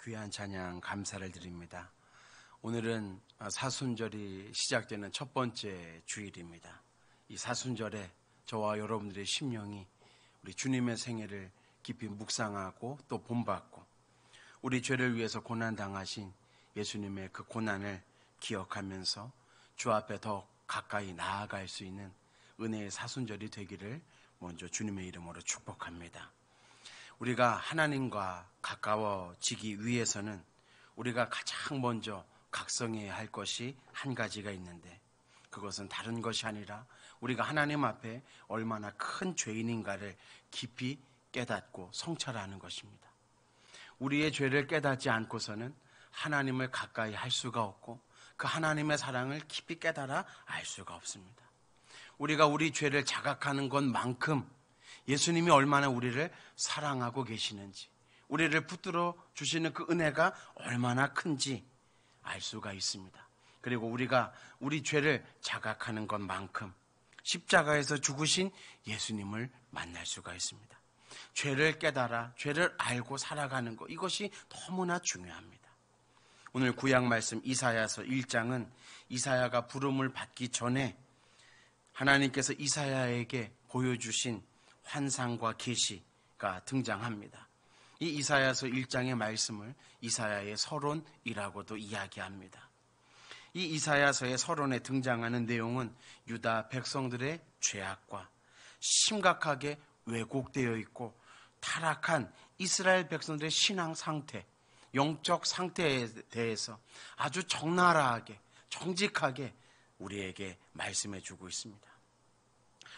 귀한 찬양 감사를 드립니다. 오늘은 사순절이 시작되는 첫 번째 주일입니다. 이 사순절에 저와 여러분들의 심령이 우리 주님의 생애를 깊이 묵상하고 또 본받고 우리 죄를 위해서 고난당하신 예수님의 그 고난을 기억하면서 주 앞에 더 가까이 나아갈 수 있는 은혜의 사순절이 되기를 먼저 주님의 이름으로 축복합니다. 우리가 하나님과 가까워지기 위해서는 우리가 가장 먼저 각성해야 할 것이 한 가지가 있는데, 그것은 다른 것이 아니라 우리가 하나님 앞에 얼마나 큰 죄인인가를 깊이 깨닫고 성찰하는 것입니다. 우리의 죄를 깨닫지 않고서는 하나님을 가까이 할 수가 없고 그 하나님의 사랑을 깊이 깨달아 알 수가 없습니다. 우리가 우리 죄를 자각하는 것만큼 예수님이 얼마나 우리를 사랑하고 계시는지, 우리를 붙들어 주시는 그 은혜가 얼마나 큰지 알 수가 있습니다. 그리고 우리가 우리 죄를 자각하는 것만큼 십자가에서 죽으신 예수님을 만날 수가 있습니다. 죄를 깨달아 죄를 알고 살아가는 것, 이것이 너무나 중요합니다. 오늘 구약 말씀 이사야서 1장은 이사야가 부름을 받기 전에 하나님께서 이사야에게 보여주신 환상과 계시가 등장합니다. 이 이사야서 1장의 말씀을 이사야의 서론이라고도 이야기합니다. 이 이사야서의 서론에 등장하는 내용은 유다 백성들의 죄악과 심각하게 왜곡되어 있고 타락한 이스라엘 백성들의 신앙 상태, 영적 상태에 대해서 아주 적나라하게 정직하게 우리에게 말씀해 주고 있습니다.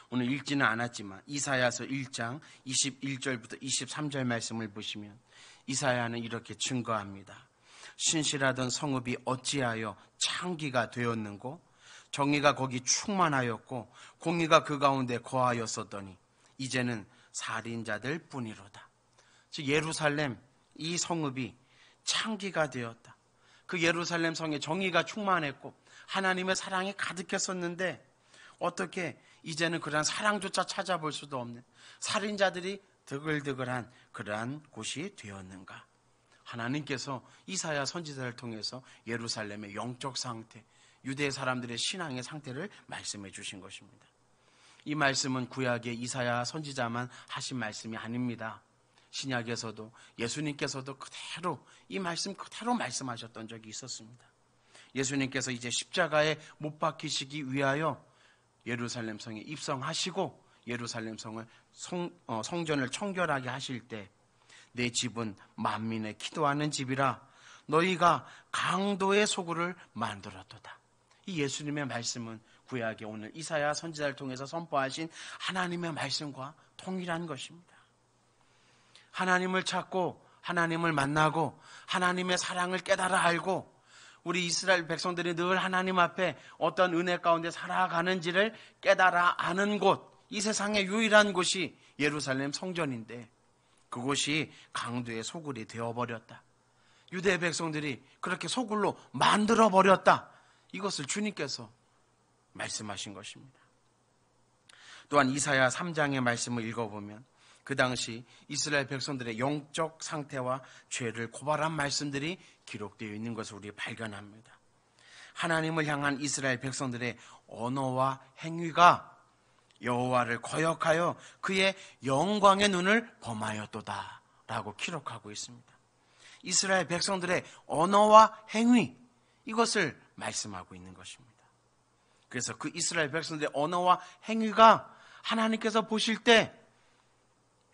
오늘 읽지는 않았지만 이사야서 1장 21절부터 23절 말씀을 보시면 이사야는 이렇게 증거합니다. 신실하던 성읍이 어찌하여 창기가 되었는고, 정의가 거기 충만하였고 공의가 그 가운데 거하였었더니 이제는 살인자들 뿐이로다. 즉 예루살렘 이 성읍이 창기가 되었다. 그 예루살렘 성에 정의가 충만했고 하나님의 사랑이 가득했었는데 어떻게 이제는 그러한 사랑조차 찾아볼 수도 없는 살인자들이 드글드글한 그러한 곳이 되었는가. 하나님께서 이사야 선지자를 통해서 예루살렘의 영적 상태, 유대 사람들의 신앙의 상태를 말씀해 주신 것입니다. 이 말씀은 구약의 이사야 선지자만 하신 말씀이 아닙니다. 신약에서도 예수님께서도 그대로 이 말씀 그대로 말씀하셨던 적이 있었습니다. 예수님께서 이제 십자가에 못 박히시기 위하여 예루살렘 성에 입성하시고 예루살렘 성을 성전을 청결하게 하실 때 내 집은 만민의 기도하는 집이라 너희가 강도의 소굴을 만들었도다. 이 예수님의 말씀은 구약의 오늘 이사야 선지자를 통해서 선포하신 하나님의 말씀과 동일한 것입니다. 하나님을 찾고 하나님을 만나고 하나님의 사랑을 깨달아 알고 우리 이스라엘 백성들이 늘 하나님 앞에 어떤 은혜 가운데 살아가는지를 깨달아 아는 곳, 이 세상의 유일한 곳이 예루살렘 성전인데 그곳이 강도의 소굴이 되어버렸다. 유대 백성들이 그렇게 소굴로 만들어버렸다. 이것을 주님께서 말씀하신 것입니다. 또한 이사야 3장의 말씀을 읽어보면 그 당시 이스라엘 백성들의 영적 상태와 죄를 고발한 말씀들이 기록되어 있는 것을 우리 발견합니다. 하나님을 향한 이스라엘 백성들의 언어와 행위가 여호와를 거역하여 그의 영광의 눈을 범하였도다 라고 기록하고 있습니다. 이스라엘 백성들의 언어와 행위, 이것을 말씀하고 있는 것입니다. 그래서 그 이스라엘 백성들의 언어와 행위가 하나님께서 보실 때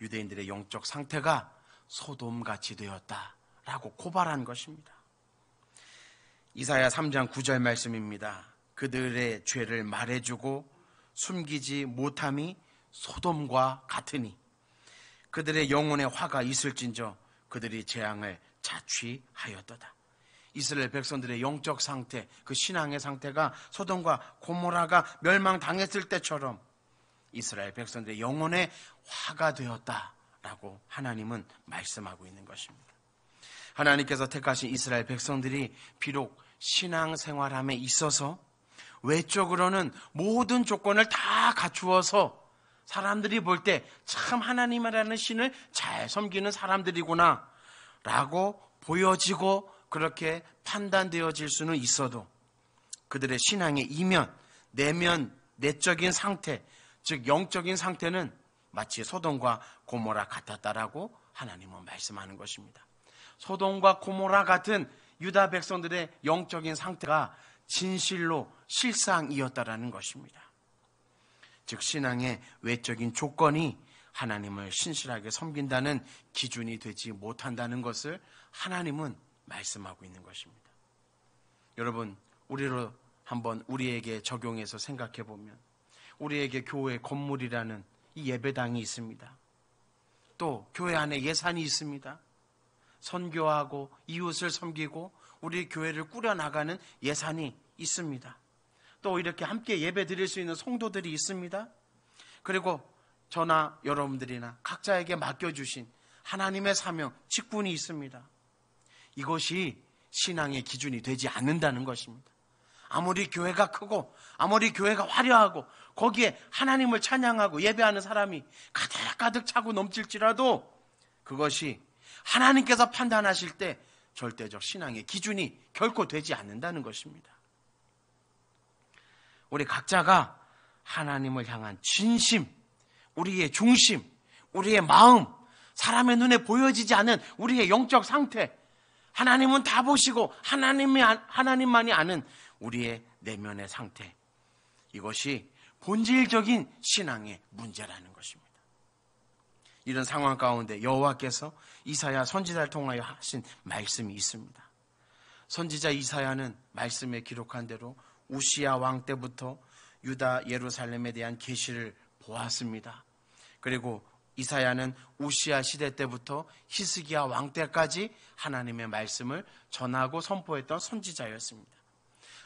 유대인들의 영적 상태가 소돔같이 되었다라고 고발한 것입니다. 이사야 3장 9절 말씀입니다. 그들의 죄를 말해주고 숨기지 못함이 소돔과 같으니 그들의 영혼에 화가 있을진저 그들이 재앙을 자취하였도다. 이스라엘 백성들의 영적 상태, 그 신앙의 상태가 소돔과 고모라가 멸망당했을 때처럼 이스라엘 백성들의 영혼에 화가 되었다라고 하나님은 말씀하고 있는 것입니다. 하나님께서 택하신 이스라엘 백성들이 비록 신앙생활함에 있어서 외적으로는 모든 조건을 다 갖추어서 사람들이 볼 때 참 하나님이라는 신을 잘 섬기는 사람들이구나 라고 보여지고 그렇게 판단되어질 수는 있어도 그들의 신앙의 이면, 내면, 내적인 상태, 즉 영적인 상태는 마치 소돔과 고모라 같았다라고 하나님은 말씀하는 것입니다. 소돔과 고모라 같은 유다 백성들의 영적인 상태가 진실로 실상이었다라는 것입니다. 즉 신앙의 외적인 조건이 하나님을 신실하게 섬긴다는 기준이 되지 못한다는 것을 하나님은 말씀하고 있는 것입니다. 여러분, 우리로 한번 우리에게 적용해서 생각해 보면 우리에게 교회 건물이라는 이 예배당이 있습니다. 또 교회 안에 예산이 있습니다. 선교하고 이웃을 섬기고 우리 교회를 꾸려나가는 예산이 있습니다. 또 이렇게 함께 예배 드릴 수 있는 성도들이 있습니다. 그리고 저나 여러분들이나 각자에게 맡겨주신 하나님의 사명, 직분이 있습니다. 이것이 신앙의 기준이 되지 않는다는 것입니다. 아무리 교회가 크고 아무리 교회가 화려하고 거기에 하나님을 찬양하고 예배하는 사람이 가득 차고 넘칠지라도 그것이 하나님께서 판단하실 때 절대적 신앙의 기준이 결코 되지 않는다는 것입니다. 우리 각자가 하나님을 향한 진심, 우리의 중심, 우리의 마음, 사람의 눈에 보여지지 않은 우리의 영적 상태, 하나님은 다 보시고 하나님만이 아는 우리의 내면의 상태, 이것이 본질적인 신앙의 문제라는 것입니다. 이런 상황 가운데 여호와께서 이사야 선지자를 통하여 하신 말씀이 있습니다. 선지자 이사야는 말씀에 기록한 대로 우시야 왕 때부터 유다 예루살렘에 대한 계시를 보았습니다. 그리고 이사야는 우시야 시대 때부터 히스기야 왕 때까지 하나님의 말씀을 전하고 선포했던 선지자였습니다.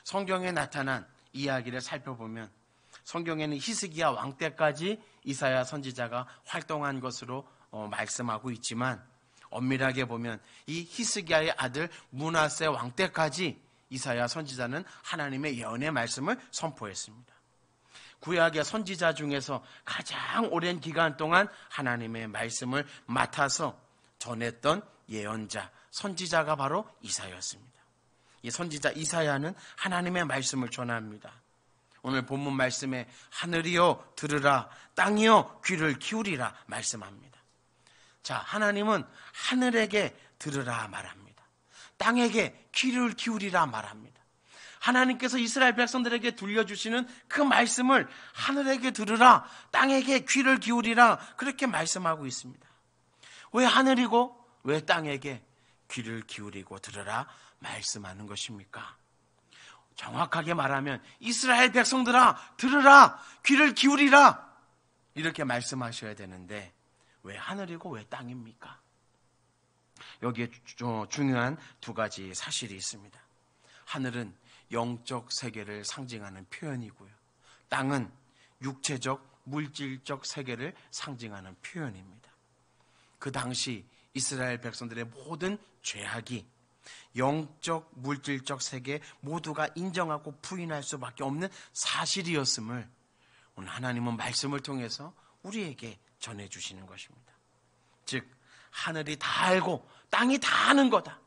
성경에 나타난 이야기를 살펴보면 성경에는 히스기야 왕 때까지 이사야 선지자가 활동한 것으로 말씀하고 있지만 엄밀하게 보면 이 히스기야의 아들 므낫세 왕 때까지 이사야 선지자는 하나님의 예언의 말씀을 선포했습니다. 구약의 선지자 중에서 가장 오랜 기간 동안 하나님의 말씀을 맡아서 전했던 예언자, 선지자가 바로 이사야였습니다. 이 선지자 이사야는 하나님의 말씀을 전합니다. 오늘 본문 말씀에 하늘이여 들으라, 땅이여 귀를 기울이라 말씀합니다. 자, 하나님은 하늘에게 들으라 말합니다. 땅에게 귀를 기울이라 말합니다. 하나님께서 이스라엘 백성들에게 들려주시는 그 말씀을 하늘에게 들으라, 땅에게 귀를 기울이라 그렇게 말씀하고 있습니다. 왜 하늘이고 왜 땅에게 귀를 기울이고 들으라 말씀하는 것입니까? 정확하게 말하면 이스라엘 백성들아 들으라, 귀를 기울이라 이렇게 말씀하셔야 되는데 왜 하늘이고 왜 땅입니까? 여기에 중요한 두 가지 사실이 있습니다. 하늘은 영적 세계를 상징하는 표현이고요. 땅은 육체적, 물질적 세계를 상징하는 표현입니다. 그 당시 이스라엘 백성들의 모든 죄악이 영적, 물질적 세계 모두가 인정하고 부인할 수밖에 없는 사실이었음을 오늘 하나님은 말씀을 통해서 우리에게 전해주시는 것입니다. 즉 하늘이 다 알고 땅이 다 아는 거다.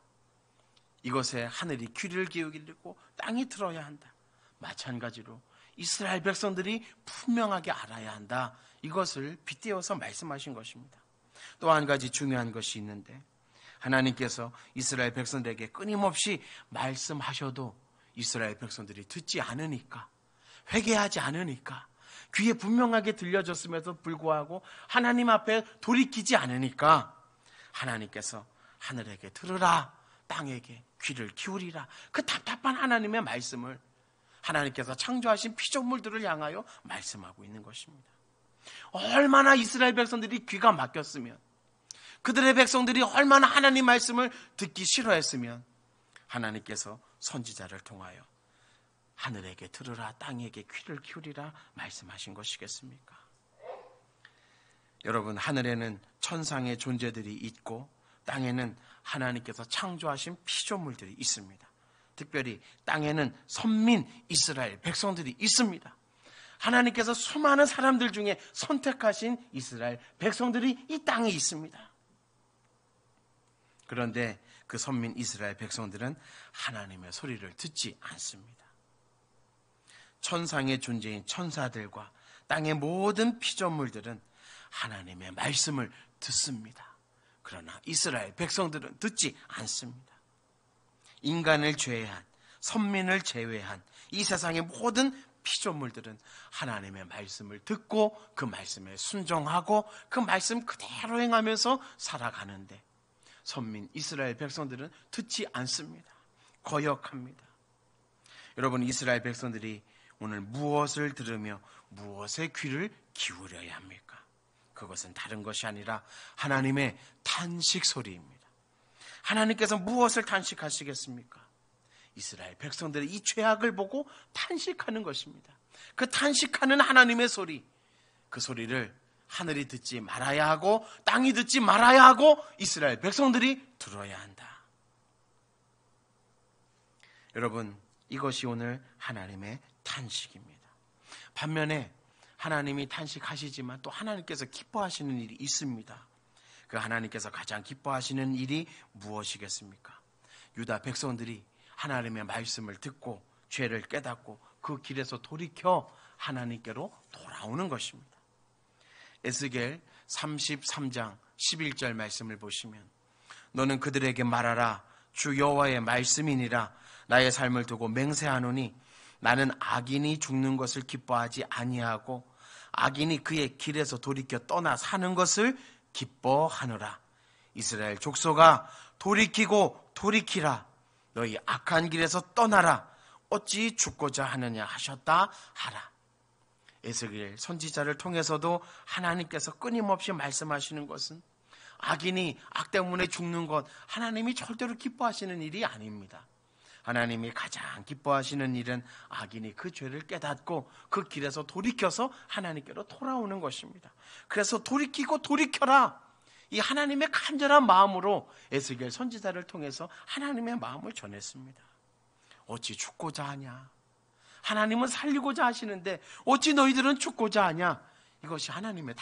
이것에 하늘이 귀를 기울이고 땅이 들어야 한다. 마찬가지로 이스라엘 백성들이 분명하게 알아야 한다. 이것을 빗대어서 말씀하신 것입니다. 또 한 가지 중요한 것이 있는데 하나님께서 이스라엘 백성들에게 끊임없이 말씀하셔도 이스라엘 백성들이 듣지 않으니까, 회개하지 않으니까, 귀에 분명하게 들려졌음에도 불구하고 하나님 앞에 돌이키지 않으니까 하나님께서 하늘에게 들으라, 땅에게 귀를 기울이라, 그 답답한 하나님의 말씀을 하나님께서 창조하신 피조물들을 향하여 말씀하고 있는 것입니다. 얼마나 이스라엘 백성들이 귀가 막혔으면, 그들의 백성들이 얼마나 하나님 말씀을 듣기 싫어했으면 하나님께서 선지자를 통하여 하늘에게 들으라, 땅에게 귀를 기울이라 말씀하신 것이겠습니까? 여러분, 하늘에는 천상의 존재들이 있고 땅에는 하나님께서 창조하신 피조물들이 있습니다. 특별히 땅에는 선민 이스라엘 백성들이 있습니다. 하나님께서 수많은 사람들 중에 선택하신 이스라엘 백성들이 이 땅에 있습니다. 그런데 그 선민 이스라엘 백성들은 하나님의 소리를 듣지 않습니다. 천상의 존재인 천사들과 땅의 모든 피조물들은 하나님의 말씀을 듣습니다. 그러나 이스라엘 백성들은 듣지 않습니다. 인간을 제외한, 선민을 제외한 이 세상의 모든 피조물들은 하나님의 말씀을 듣고 그 말씀에 순종하고 그 말씀 그대로 행하면서 살아가는데, 선민 이스라엘 백성들은 듣지 않습니다. 거역합니다. 여러분, 이스라엘 백성들이 오늘 무엇을 들으며 무엇에 귀를 기울여야 합니까? 그것은 다른 것이 아니라 하나님의 탄식 소리입니다. 하나님께서 무엇을 탄식하시겠습니까? 이스라엘 백성들의 이 죄악을 보고 탄식하는 것입니다. 그 탄식하는 하나님의 소리, 그 소리를 하늘이 듣지 말아야 하고 땅이 듣지 말아야 하고 이스라엘 백성들이 들어야 한다. 여러분, 이것이 오늘 하나님의 탄식입니다. 반면에 하나님이 탄식하시지만 또 하나님께서 기뻐하시는 일이 있습니다. 그 하나님께서 가장 기뻐하시는 일이 무엇이겠습니까? 유다 백성들이 하나님의 말씀을 듣고 죄를 깨닫고 그 길에서 돌이켜 하나님께로 돌아오는 것입니다. 에스겔 33장 11절 말씀을 보시면, 너는 그들에게 말하라. 주 여호와의 말씀이니라. 나의 삶을 두고 맹세하노니 나는 악인이 죽는 것을 기뻐하지 아니하고 악인이 그의 길에서 돌이켜 떠나 사는 것을 기뻐하노라. 이스라엘 족속아, 돌이키고 돌이키라. 너희 악한 길에서 떠나라. 어찌 죽고자 하느냐 하셨다 하라. 에스겔 선지자를 통해서도 하나님께서 끊임없이 말씀하시는 것은 악인이 악 때문에 죽는 것, 하나님이 절대로 기뻐하시는 일이 아닙니다. 하나님이 가장 기뻐하시는 일은 악인이 그 죄를 깨닫고 그 길에서 돌이켜서 하나님께로 돌아오는 것입니다. 그래서 돌이키고 돌이켜라. 이 하나님의 간절한 마음으로 에스겔 선지자를 통해서 하나님의 마음을 전했습니다. 어찌 죽고자 하냐? 하나님은 살리고자 하시는데 어찌 너희들은 죽고자 하냐? 이것이 하나님의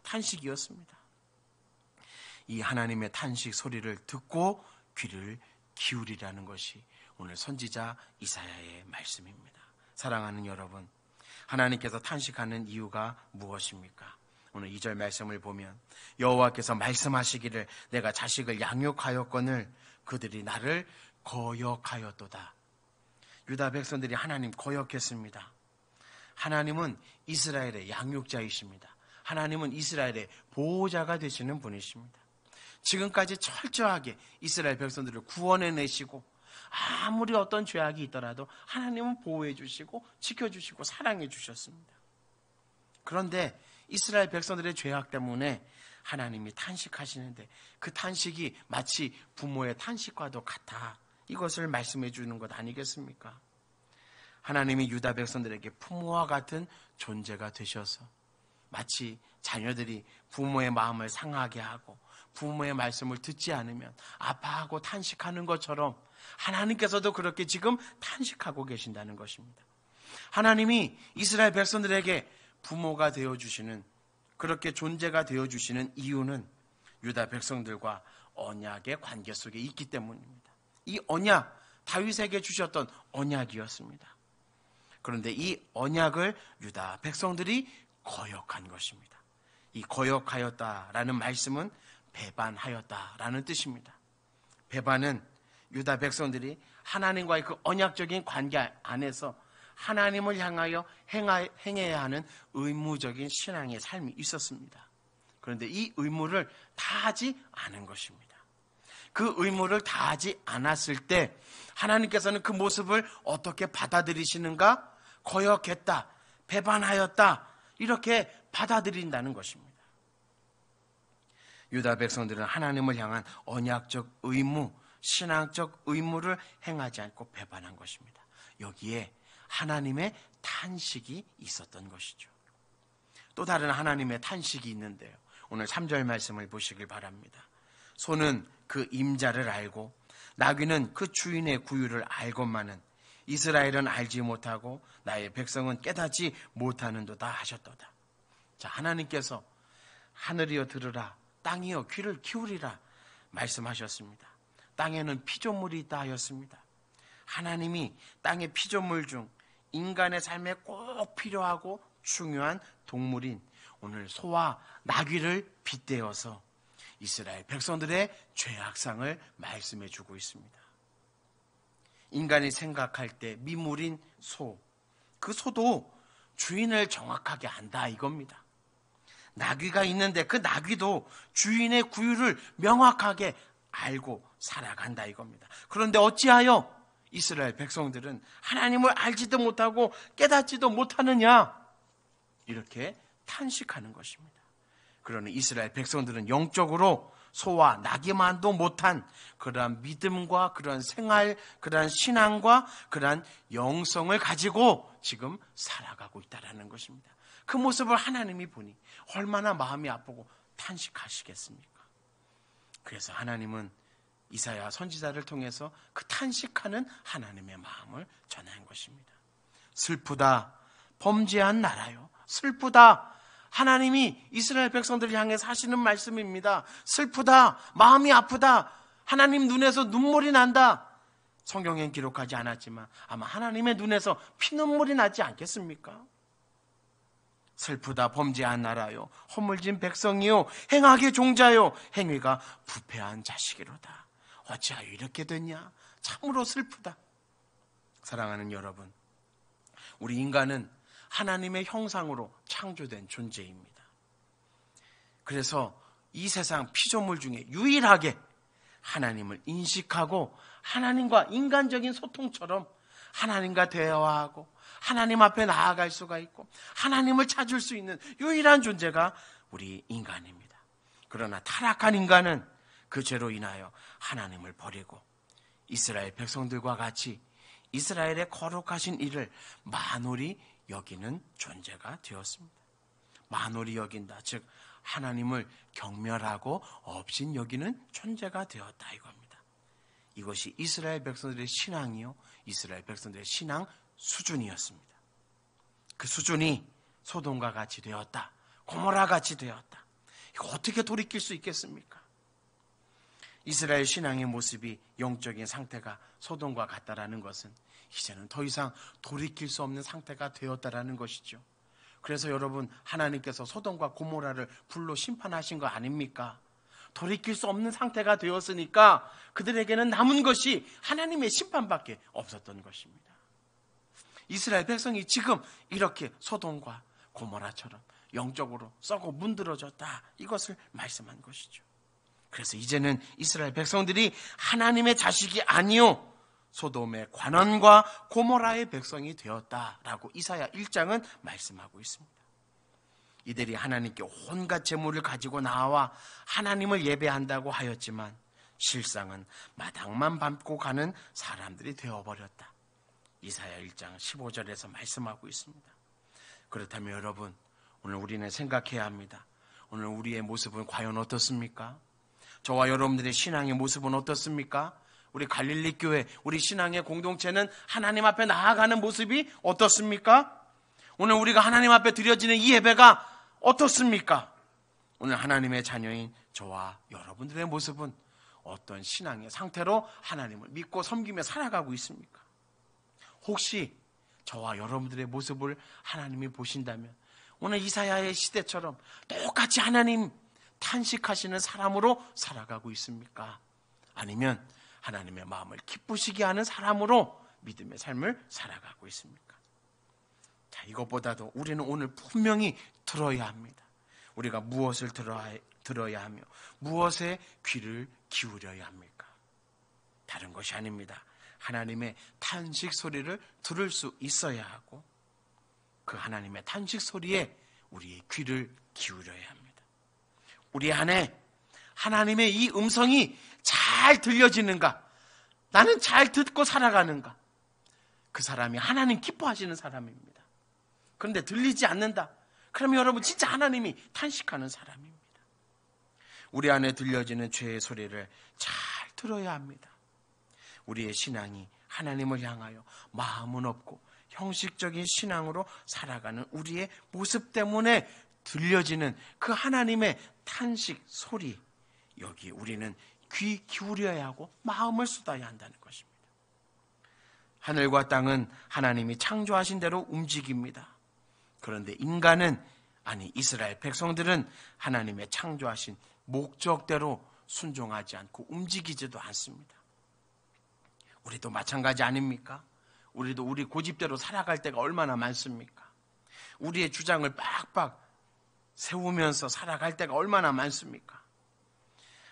탄식이었습니다. 이 하나님의 탄식 소리를 듣고 귀를 기울이라는 것이 오늘 선지자 이사야의 말씀입니다. 사랑하는 여러분, 하나님께서 탄식하는 이유가 무엇입니까? 오늘 2절 말씀을 보면 여호와께서 말씀하시기를 내가 자식을 양육하였거늘 그들이 나를 거역하였도다. 유다 백성들이 하나님 거역했습니다. 하나님은 이스라엘의 양육자이십니다. 하나님은 이스라엘의 보호자가 되시는 분이십니다. 지금까지 철저하게 이스라엘 백성들을 구원해내시고 아무리 어떤 죄악이 있더라도 하나님은 보호해 주시고 지켜주시고 사랑해 주셨습니다. 그런데 이스라엘 백성들의 죄악 때문에 하나님이 탄식하시는데 그 탄식이 마치 부모의 탄식과도 같아. 이것을 말씀해 주는 것 아니겠습니까? 하나님이 유다 백성들에게 부모와 같은 존재가 되셔서 마치 자녀들이 부모의 마음을 상하게 하고 부모의 말씀을 듣지 않으면 아파하고 탄식하는 것처럼 하나님께서도 그렇게 지금 탄식하고 계신다는 것입니다. 하나님이 이스라엘 백성들에게 부모가 되어주시는, 그렇게 존재가 되어주시는 이유는 유다 백성들과 언약의 관계 속에 있기 때문입니다. 이 언약, 다윗에게 주셨던 언약이었습니다. 그런데 이 언약을 유다 백성들이 거역한 것입니다. 이 거역하였다라는 말씀은 배반하였다라는 뜻입니다. 배반은 유다 백성들이 하나님과의 그 언약적인 관계 안에서 하나님을 향하여 행해야 하는 의무적인 신앙의 삶이 있었습니다. 그런데 이 의무를 다하지 않은 것입니다. 그 의무를 다하지 않았을 때 하나님께서는 그 모습을 어떻게 받아들이시는가? 거역했다, 배반하였다, 이렇게 받아들인다는 것입니다. 유다 백성들은 하나님을 향한 언약적 의무, 신앙적 의무를 행하지 않고 배반한 것입니다. 여기에 하나님의 탄식이 있었던 것이죠. 또 다른 하나님의 탄식이 있는데요. 오늘 3절 말씀을 보시길 바랍니다. 소는 그 임자를 알고 나귀는 그 주인의 구유를 알건만은 이스라엘은 알지 못하고 나의 백성은 깨닫지 못하는도다 하셨도다. 자, 하나님께서 하늘이여 들으라, 땅이여 귀를 기울이라, 말씀하셨습니다. 땅에는 피조물이 있다 하였습니다. 하나님이 땅의 피조물 중 인간의 삶에 꼭 필요하고 중요한 동물인 오늘 소와 나귀를 빗대어서 이스라엘 백성들의 죄악상을 말씀해 주고 있습니다. 인간이 생각할 때 미물인 소, 그 소도 주인을 정확하게 안다 이겁니다. 나귀가 있는데 그 나귀도 주인의 구유를 명확하게 알고 살아간다 이겁니다. 그런데 어찌하여 이스라엘 백성들은 하나님을 알지도 못하고 깨닫지도 못하느냐, 이렇게 탄식하는 것입니다. 그러나 이스라엘 백성들은 영적으로 소와 나귀만도 못한 그러한 믿음과 그러한 생활, 그러한 신앙과 그러한 영성을 가지고 지금 살아가고 있다는 것입니다. 그 모습을 하나님이 보니 얼마나 마음이 아프고 탄식하시겠습니까? 그래서 하나님은 이사야 선지자를 통해서 그 탄식하는 하나님의 마음을 전한 것입니다. 슬프다, 범죄한 나라요. 슬프다. 하나님이 이스라엘 백성들을 향해서 하시는 말씀입니다. 슬프다, 마음이 아프다, 하나님 눈에서 눈물이 난다. 성경엔 기록하지 않았지만 아마 하나님의 눈에서 피눈물이 나지 않겠습니까? 슬프다, 범죄한 나라요, 허물진 백성이요, 행악의 종자요, 행위가 부패한 자식이로다. 어찌하여 이렇게 됐냐? 참으로 슬프다. 사랑하는 여러분, 우리 인간은 하나님의 형상으로 창조된 존재입니다. 그래서 이 세상 피조물 중에 유일하게 하나님을 인식하고 하나님과 인간적인 소통처럼 하나님과 대화하고 하나님 앞에 나아갈 수가 있고 하나님을 찾을 수 있는 유일한 존재가 우리 인간입니다. 그러나 타락한 인간은 그 죄로 인하여 하나님을 버리고 이스라엘 백성들과 같이 이스라엘의 거룩하신 이를 만홀히 여기는 존재가 되었습니다. 만홀히 여긴다, 즉 하나님을 경멸하고 업신 여기는 존재가 되었다 이겁니다. 이것이 이스라엘 백성들의 신앙이요, 이스라엘 백성들의 신앙 수준이었습니다. 그 수준이 소돔과 같이 되었다, 고모라 같이 되었다. 이거 어떻게 돌이킬 수 있겠습니까? 이스라엘 신앙의 모습이 영적인 상태가 소돔과 같다라는 것은 이제는 더 이상 돌이킬 수 없는 상태가 되었다라는 것이죠. 그래서 여러분, 하나님께서 소돔과 고모라를 불로 심판하신 거 아닙니까? 돌이킬 수 없는 상태가 되었으니까 그들에게는 남은 것이 하나님의 심판밖에 없었던 것입니다. 이스라엘 백성이 지금 이렇게 소돔과 고모라처럼 영적으로 썩어 문드러졌다, 이것을 말씀한 것이죠. 그래서 이제는 이스라엘 백성들이 하나님의 자식이 아니요 소돔의 관원과 고모라의 백성이 되었다라고 이사야 1장은 말씀하고 있습니다. 이들이 하나님께 온갖 재물을 가지고 나와 하나님을 예배한다고 하였지만 실상은 마당만 밟고 가는 사람들이 되어버렸다. 이사야 1장 15절에서 말씀하고 있습니다. 그렇다면 여러분, 오늘 우리는 생각해야 합니다. 오늘 우리의 모습은 과연 어떻습니까? 저와 여러분들의 신앙의 모습은 어떻습니까? 우리 갈릴리 교회, 우리 신앙의 공동체는 하나님 앞에 나아가는 모습이 어떻습니까? 오늘 우리가 하나님 앞에 드려지는 이 예배가 어떻습니까? 오늘 하나님의 자녀인 저와 여러분들의 모습은 어떤 신앙의 상태로 하나님을 믿고 섬기며 살아가고 있습니까? 혹시 저와 여러분들의 모습을 하나님이 보신다면 오늘 이사야의 시대처럼 똑같이 하나님 탄식하시는 사람으로 살아가고 있습니까? 아니면 하나님의 마음을 기쁘시게 하는 사람으로 믿음의 삶을 살아가고 있습니까? 자, 이것보다도 우리는 오늘 분명히 들어야 합니다. 우리가 무엇을 들어야 하며 무엇에 귀를 기울여야 합니까? 다른 것이 아닙니다. 하나님의 탄식 소리를 들을 수 있어야 하고 그 하나님의 탄식 소리에 우리의 귀를 기울여야 합니다. 우리 안에 하나님의 이 음성이 잘 들려지는가? 나는 잘 듣고 살아가는가? 그 사람이 하나님 기뻐하시는 사람입니다. 그런데 들리지 않는다. 그러면 여러분 진짜 하나님이 탄식하는 사람입니다. 우리 안에 들려지는 죄의 소리를 잘 들어야 합니다. 우리의 신앙이 하나님을 향하여 마음은 없고 형식적인 신앙으로 살아가는 우리의 모습 때문에 들려지는 그 하나님의 탄식 소리, 여기 우리는 귀 기울여야 하고 마음을 쏟아야 한다는 것입니다. 하늘과 땅은 하나님이 창조하신 대로 움직입니다. 그런데 인간은, 아니 이스라엘 백성들은 하나님의 창조하신 목적대로 순종하지 않고 움직이지도 않습니다. 우리도 마찬가지 아닙니까? 우리도 우리 고집대로 살아갈 때가 얼마나 많습니까? 우리의 주장을 빡빡 세우면서 살아갈 때가 얼마나 많습니까?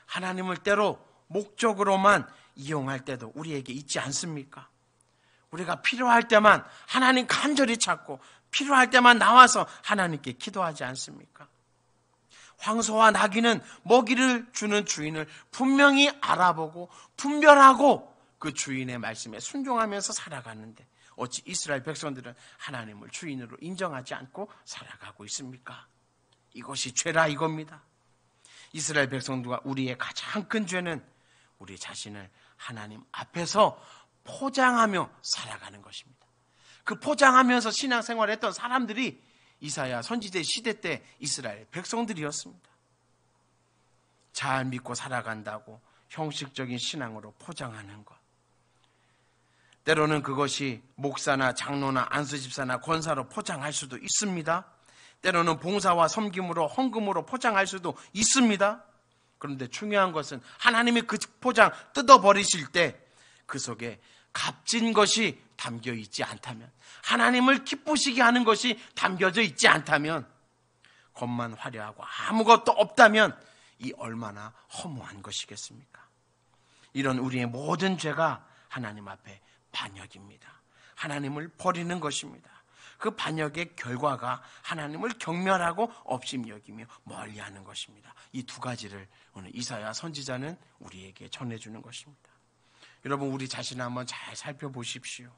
하나님을 때로 목적으로만 이용할 때도 우리에게 있지 않습니까? 우리가 필요할 때만 하나님 간절히 찾고 필요할 때만 나와서 하나님께 기도하지 않습니까? 황소와 나귀는 먹이를 주는 주인을 분명히 알아보고 분별하고 그 주인의 말씀에 순종하면서 살아가는데 어찌 이스라엘 백성들은 하나님을 주인으로 인정하지 않고 살아가고 있습니까? 이것이 죄라 이겁니다. 이스라엘 백성들과 우리의 가장 큰 죄는 우리 자신을 하나님 앞에서 포장하며 살아가는 것입니다. 그 포장하면서 신앙생활을 했던 사람들이 이사야 선지자 시대 때 이스라엘 백성들이었습니다. 잘 믿고 살아간다고 형식적인 신앙으로 포장하는 것. 때로는 그것이 목사나 장로나 안수집사나 권사로 포장할 수도 있습니다. 때로는 봉사와 섬김으로 헌금으로 포장할 수도 있습니다. 그런데 중요한 것은 하나님이 그 포장 뜯어버리실 때 그 속에 값진 것이 담겨 있지 않다면, 하나님을 기쁘시게 하는 것이 담겨져 있지 않다면, 겉만 화려하고 아무것도 없다면 이 얼마나 허무한 것이겠습니까? 이런 우리의 모든 죄가 하나님 앞에 반역입니다. 하나님을 버리는 것입니다. 그 반역의 결과가 하나님을 경멸하고 업심여기며 멀리하는 것입니다. 이 두 가지를 오늘 이사야 선지자는 우리에게 전해주는 것입니다. 여러분, 우리 자신을 한번 잘 살펴보십시오.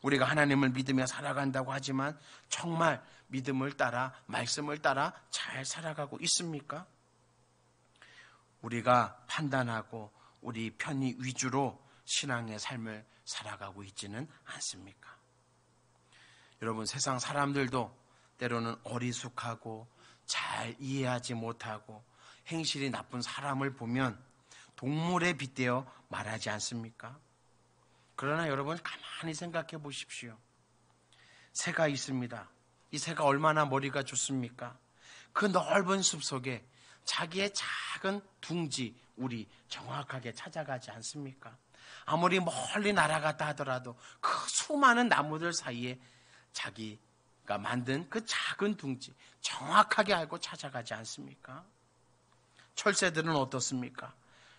우리가 하나님을 믿으며 살아간다고 하지만 정말 믿음을 따라, 말씀을 따라 잘 살아가고 있습니까? 우리가 판단하고 우리 편의 위주로 신앙의 삶을 살아가고 있지는 않습니까? 여러분, 세상 사람들도 때로는 어리숙하고 잘 이해하지 못하고 행실이 나쁜 사람을 보면 동물에 빗대어 말하지 않습니까? 그러나 여러분, 가만히 생각해 보십시오. 새가 있습니다. 이 새가 얼마나 머리가 좋습니까? 그 넓은 숲속에 자기의 작은 둥지, 우리 정확하게 찾아가지 않습니까? 아무리 멀리 날아갔다 하더라도 그 수많은 나무들 사이에 자기가 만든 그 작은 둥지 정확하게 알고 찾아가지 않습니까? 철새들은 어떻습니까?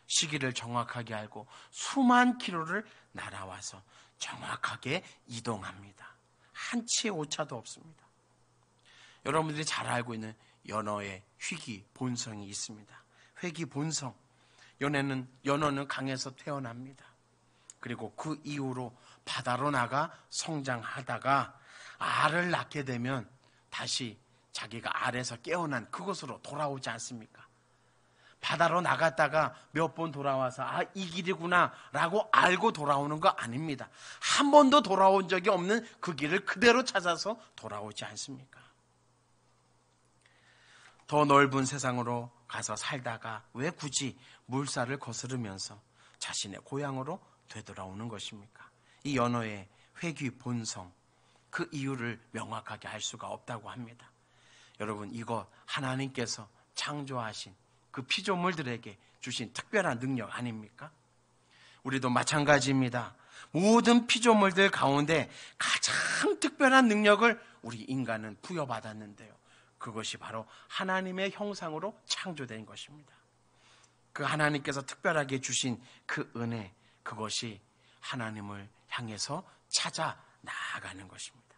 시기를 정확하게 알고 수만 킬로를 날아와서 정확하게 이동합니다. 한치의 오차도 없습니다. 여러분들이 잘 알고 있는 연어의 희귀 본성이 있습니다. 회귀 본성. 연어는 강에서 태어납니다. 그리고 그 이후로 바다로 나가 성장하다가 알을 낳게 되면 다시 자기가 알에서 깨어난 그곳으로 돌아오지 않습니까? 바다로 나갔다가 몇 번 돌아와서 이 길이구나 라고 알고 돌아오는 거 아닙니다. 한 번도 돌아온 적이 없는 그 길을 그대로 찾아서 돌아오지 않습니까? 더 넓은 세상으로 가서 살다가 왜 굳이 물살을 거스르면서 자신의 고향으로 되돌아오는 것입니까? 이 연어의 회귀 본성, 그 이유를 명확하게 알 수가 없다고 합니다. 여러분, 이거 하나님께서 창조하신 그 피조물들에게 주신 특별한 능력 아닙니까? 우리도 마찬가지입니다. 모든 피조물들 가운데 가장 특별한 능력을 우리 인간은 부여받았는데요. 그것이 바로 하나님의 형상으로 창조된 것입니다. 그 하나님께서 특별하게 주신 그 은혜, 그것이 하나님을 향해서 찾아 나아가는 것입니다.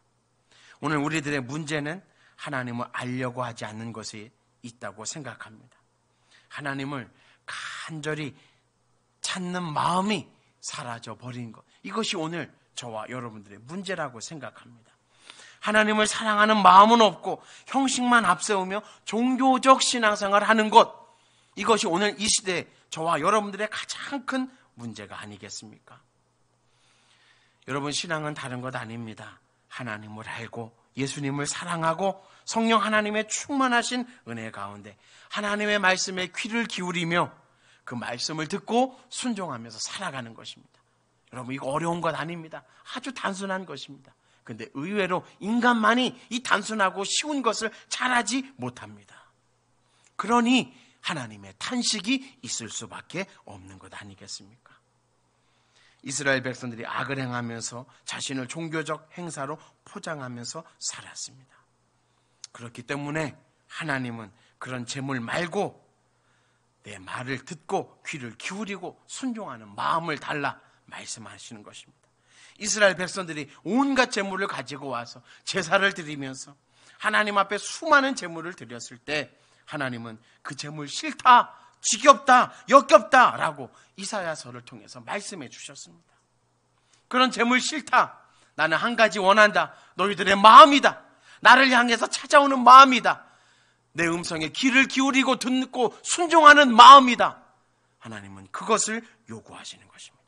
오늘 우리들의 문제는 하나님을 알려고 하지 않는 것이 있다고 생각합니다. 하나님을 간절히 찾는 마음이 사라져버린 것, 이것이 오늘 저와 여러분들의 문제라고 생각합니다. 하나님을 사랑하는 마음은 없고 형식만 앞세우며 종교적 신앙생활을 하는 것, 이것이 오늘 이 시대 저와 여러분들의 가장 큰 문제가 아니겠습니까? 여러분, 신앙은 다른 것 아닙니다. 하나님을 알고 예수님을 사랑하고 성령 하나님의 충만하신 은혜 가운데 하나님의 말씀에 귀를 기울이며 그 말씀을 듣고 순종하면서 살아가는 것입니다. 여러분, 이거 어려운 것 아닙니다. 아주 단순한 것입니다. 근데 의외로 인간만이 이 단순하고 쉬운 것을 잘하지 못합니다. 그러니 하나님의 탄식이 있을 수밖에 없는 것 아니겠습니까? 이스라엘 백성들이 악을 행하면서 자신을 종교적 행사로 포장하면서 살았습니다. 그렇기 때문에 하나님은 그런 재물 말고 내 말을 듣고 귀를 기울이고 순종하는 마음을 달라 말씀하시는 것입니다. 이스라엘 백성들이 온갖 재물을 가지고 와서 제사를 드리면서 하나님 앞에 수많은 재물을 드렸을 때 하나님은 그 재물 싫다, 지겹다, 역겹다 라고 이사야서를 통해서 말씀해 주셨습니다. 그런 재물 싫다. 나는 한 가지 원한다. 너희들의 마음이다. 나를 향해서 찾아오는 마음이다. 내 음성에 귀를 기울이고 듣고 순종하는 마음이다. 하나님은 그것을 요구하시는 것입니다.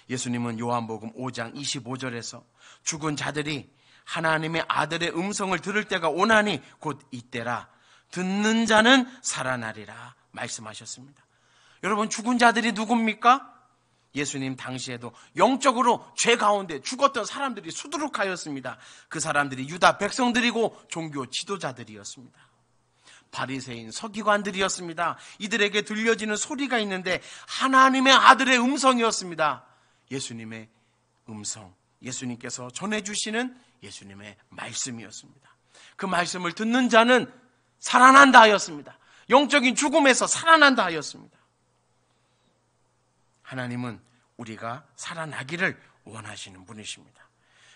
예수님은 요한복음 5장 25절에서 죽은 자들이 하나님의 아들의 음성을 들을 때가 오나니 곧 이때라. 듣는 자는 살아나리라 말씀하셨습니다. 여러분, 죽은 자들이 누굽니까? 예수님 당시에도 영적으로 죄 가운데 죽었던 사람들이 수두룩하였습니다. 그 사람들이 유다 백성들이고 종교 지도자들이었습니다. 바리새인 서기관들이었습니다. 이들에게 들려지는 소리가 있는데 하나님의 아들의 음성이었습니다. 예수님의 음성, 예수님께서 전해주시는 예수님의 말씀이었습니다. 그 말씀을 듣는 자는 살아난다 하였습니다. 영적인 죽음에서 살아난다 하였습니다. 하나님은 우리가 살아나기를 원하시는 분이십니다.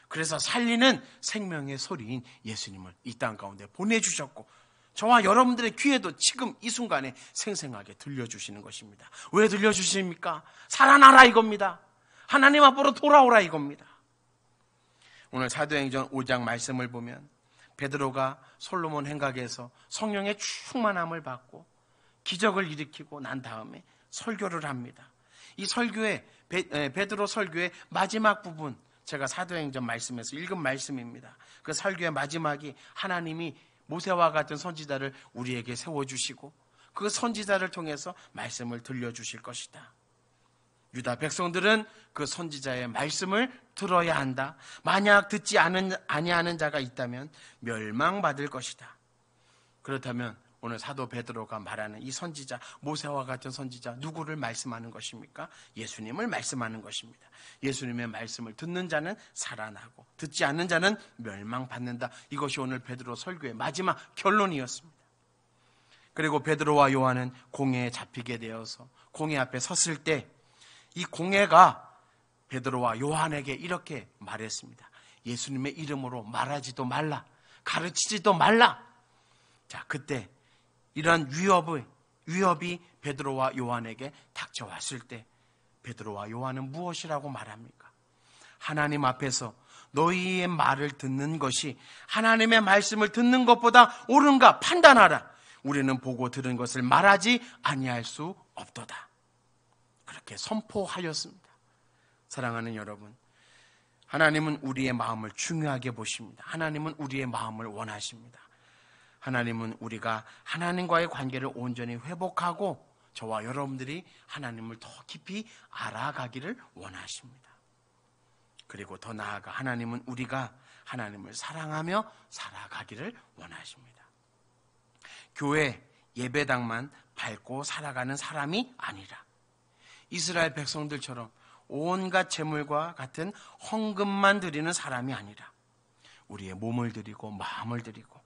그래서 살리는 생명의 소리인 예수님을 이 땅 가운데 보내주셨고 저와 여러분들의 귀에도 지금 이 순간에 생생하게 들려주시는 것입니다. 왜 들려주십니까? 살아나라 이겁니다. 하나님 앞으로 돌아오라 이겁니다. 오늘 사도행전 5장 말씀을 보면 베드로가 솔로몬 행각에서 성령의 충만함을 받고 기적을 일으키고 난 다음에 설교를 합니다. 이 설교의 베드로 설교의 마지막 부분, 제가 사도행전 말씀에서 읽은 말씀입니다. 그 설교의 마지막이 하나님이 모세와 같은 선지자를 우리에게 세워주시고 그 선지자를 통해서 말씀을 들려주실 것이다. 유다 백성들은 그 선지자의 말씀을 들어야 한다. 만약 듣지 아니하는 자가 있다면 멸망받을 것이다. 그렇다면 오늘 사도 베드로가 말하는 이 선지자, 모세와 같은 선지자 누구를 말씀하는 것입니까? 예수님을 말씀하는 것입니다. 예수님의 말씀을 듣는 자는 살아나고 듣지 않는 자는 멸망받는다. 이것이 오늘 베드로 설교의 마지막 결론이었습니다. 그리고 베드로와 요한은 공회에 잡히게 되어서 공회 앞에 섰을 때 이 공회가 베드로와 요한에게 이렇게 말했습니다. 예수님의 이름으로 말하지도 말라, 가르치지도 말라. 자, 그때 이런 위협이 베드로와 요한에게 닥쳐왔을 때 베드로와 요한은 무엇이라고 말합니까? 하나님 앞에서 너희의 말을 듣는 것이 하나님의 말씀을 듣는 것보다 옳은가 판단하라. 우리는 보고 들은 것을 말하지 아니할 수 없도다. 그렇게 선포하였습니다. 사랑하는 여러분, 하나님은 우리의 마음을 중요하게 보십니다. 하나님은 우리의 마음을 원하십니다. 하나님은 우리가 하나님과의 관계를 온전히 회복하고 저와 여러분들이 하나님을 더 깊이 알아가기를 원하십니다. 그리고 더 나아가 하나님은 우리가 하나님을 사랑하며 살아가기를 원하십니다. 교회 예배당만 밟고 살아가는 사람이 아니라 이스라엘 백성들처럼 온갖 재물과 같은 헌금만 드리는 사람이 아니라 우리의 몸을 드리고 마음을 드리고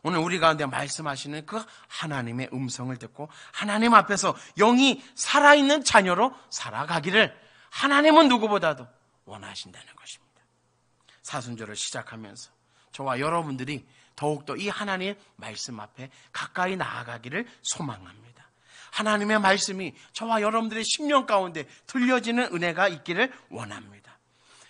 오늘 우리 가운데 말씀하시는 그 하나님의 음성을 듣고 하나님 앞에서 영이 살아있는 자녀로 살아가기를 하나님은 누구보다도 원하신다는 것입니다. 사순절을 시작하면서 저와 여러분들이 더욱더 이 하나님의 말씀 앞에 가까이 나아가기를 소망합니다. 하나님의 말씀이 저와 여러분들의 심령 가운데 들려지는 은혜가 있기를 원합니다.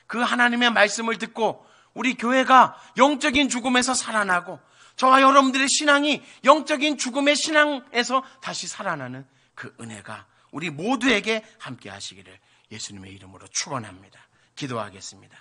그 하나님의 말씀을 듣고 우리 교회가 영적인 죽음에서 살아나고 저와 여러분들의 신앙이 영적인 죽음의 신앙에서 다시 살아나는 그 은혜가 우리 모두에게 함께 하시기를 예수님의 이름으로 축원합니다. 기도하겠습니다.